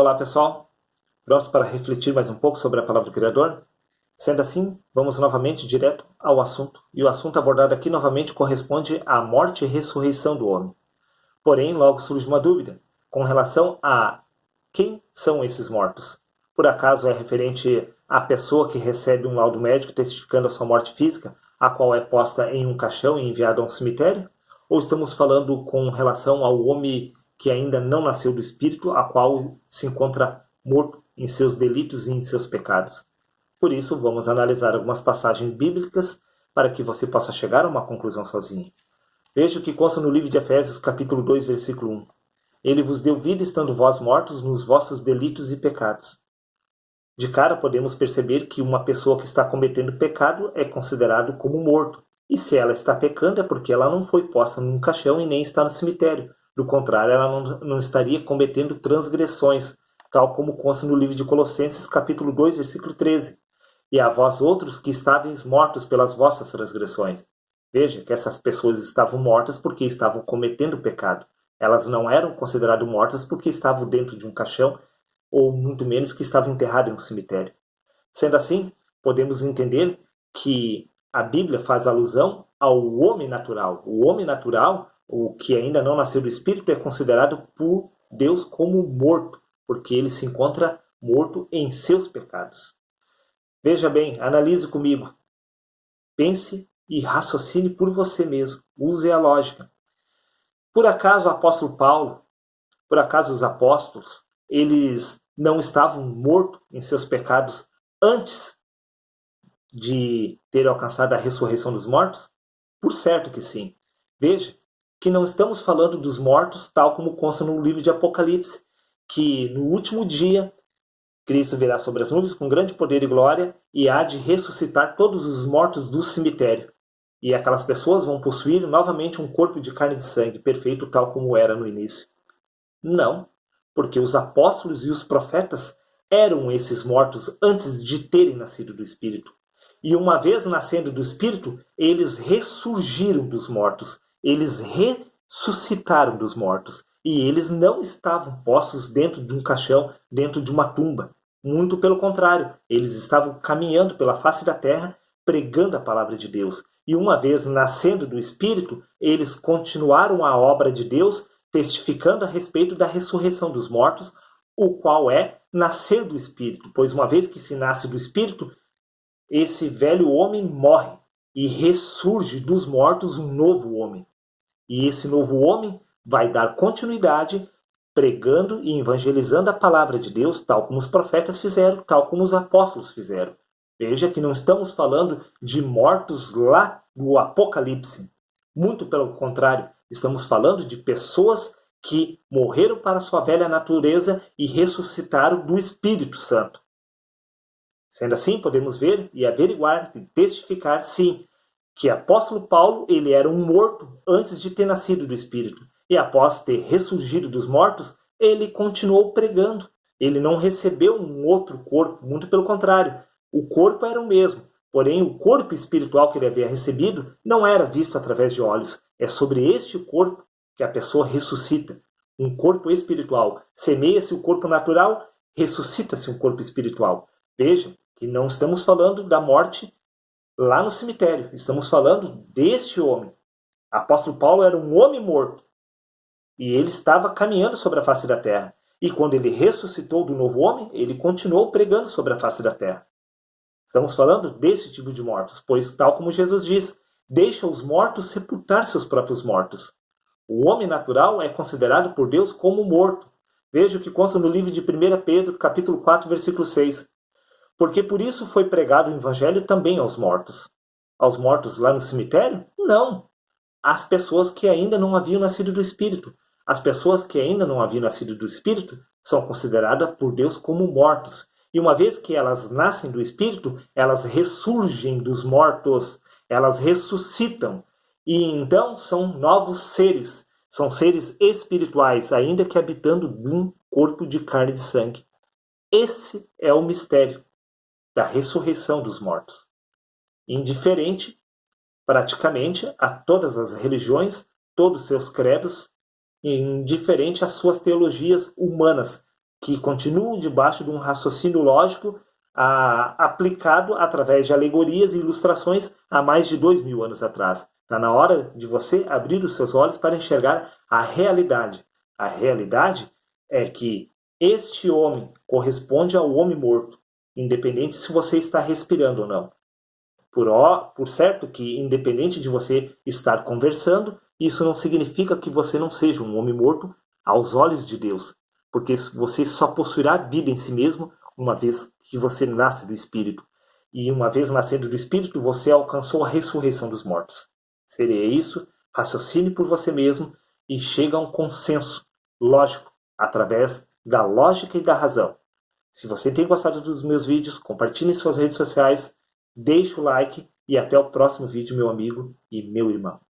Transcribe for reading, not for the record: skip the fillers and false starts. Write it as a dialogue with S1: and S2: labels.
S1: Olá pessoal, prontos para refletir mais um pouco sobre a palavra do Criador? Sendo assim, vamos novamente direto ao assunto. E o assunto abordado aqui novamente corresponde à morte e ressurreição do homem. Porém, logo surge uma dúvida com relação a quem são esses mortos. Por acaso é referente à pessoa que recebe um laudo médico testificando a sua morte física, a qual é posta em um caixão e enviada a um cemitério? Ou estamos falando com relação ao homem que ainda não nasceu do Espírito, a qual se encontra morto em seus delitos e em seus pecados? Por isso, vamos analisar algumas passagens bíblicas para que você possa chegar a uma conclusão sozinho. Veja o que consta no livro de Efésios, capítulo 2, versículo 1. Ele vos deu vida estando vós mortos nos vossos delitos e pecados. De cara podemos perceber que uma pessoa que está cometendo pecado é considerado como morto. E se ela está pecando é porque ela não foi posta num caixão e nem está no cemitério. Do contrário, ela não estaria cometendo transgressões, tal como consta no livro de Colossenses, capítulo 2, versículo 13. E a vós outros que estáveis mortos pelas vossas transgressões. Veja que essas pessoas estavam mortas porque estavam cometendo pecado. Elas não eram consideradas mortas porque estavam dentro de um caixão, ou muito menos que estavam enterradas em um cemitério. Sendo assim, podemos entender que a Bíblia faz alusão ao homem natural. O homem natural, o que ainda não nasceu do Espírito, é considerado por Deus como morto, porque ele se encontra morto em seus pecados. Veja bem, analise comigo. Pense e raciocine por você mesmo. Use a lógica. Por acaso o apóstolo Paulo, por acaso os apóstolos, eles não estavam mortos em seus pecados antes de ter alcançado a ressurreição dos mortos? Por certo que sim. Veja que não estamos falando dos mortos tal como consta no livro de Apocalipse, que no último dia Cristo virá sobre as nuvens com grande poder e glória e há de ressuscitar todos os mortos do cemitério. E aquelas pessoas vão possuir novamente um corpo de carne e de sangue, perfeito tal como era no início. Não, porque os apóstolos e os profetas eram esses mortos antes de terem nascido do Espírito. E uma vez nascendo do Espírito, eles ressurgiram dos mortos. Eles ressuscitaram dos mortos. E eles não estavam postos dentro de um caixão, dentro de uma tumba. Muito pelo contrário, eles estavam caminhando pela face da terra, pregando a palavra de Deus. E uma vez nascendo do Espírito, eles continuaram a obra de Deus, testificando a respeito da ressurreição dos mortos, o qual é nascer do Espírito. Pois uma vez que se nasce do Espírito, esse velho homem morre e ressurge dos mortos um novo homem. E esse novo homem vai dar continuidade pregando e evangelizando a palavra de Deus, tal como os profetas fizeram, tal como os apóstolos fizeram. Veja que não estamos falando de mortos lá no Apocalipse. Muito pelo contrário, estamos falando de pessoas que morreram para sua velha natureza e ressuscitaram do Espírito Santo. Sendo assim, podemos ver e averiguar e testificar, sim, que apóstolo Paulo ele era um morto antes de ter nascido do Espírito. E após ter ressurgido dos mortos, ele continuou pregando. Ele não recebeu um outro corpo, muito pelo contrário. O corpo era o mesmo, porém o corpo espiritual que ele havia recebido não era visto através de olhos. É sobre este corpo que a pessoa ressuscita. Um corpo espiritual. Semeia-se o corpo natural, ressuscita-se um corpo espiritual. Veja que não estamos falando da morte lá no cemitério. Estamos falando deste homem. Apóstolo Paulo era um homem morto. E ele estava caminhando sobre a face da terra. E quando ele ressuscitou do novo homem, ele continuou pregando sobre a face da terra. Estamos falando desse tipo de mortos, pois tal como Jesus diz, deixa os mortos sepultar seus próprios mortos. O homem natural é considerado por Deus como morto. Veja o que consta no livro de 1 Pedro, capítulo 4, versículo 6. Porque por isso foi pregado o evangelho também aos mortos. Aos mortos lá no cemitério? Não. Às pessoas que ainda não haviam nascido do Espírito. As pessoas que ainda não haviam nascido do Espírito são consideradas por Deus como mortos. E uma vez que elas nascem do Espírito, elas ressurgem dos mortos. Elas ressuscitam. E então são novos seres. São seres espirituais, ainda que habitando num corpo de carne e de sangue. Esse é o mistério da ressurreição dos mortos. Indiferente, praticamente, a todas as religiões, todos os seus credos, indiferente às suas teologias humanas, que continuam debaixo de um raciocínio lógico aplicado através de alegorias e ilustrações há mais de 2000 anos atrás. Está na hora de você abrir os seus olhos para enxergar a realidade. A realidade é que este homem corresponde ao homem morto, independente se você está respirando ou não. Por certo que, independente de você estar conversando, isso não significa que você não seja um homem morto aos olhos de Deus, porque você só possuirá vida em si mesmo uma vez que você nasce do Espírito. E uma vez nascendo do Espírito, você alcançou a ressurreição dos mortos. Seria isso, raciocine por você mesmo e chega a um consenso lógico, através da lógica e da razão. Se você tem gostado dos meus vídeos, compartilhe em suas redes sociais, deixe o like e até o próximo vídeo, meu amigo e meu irmão.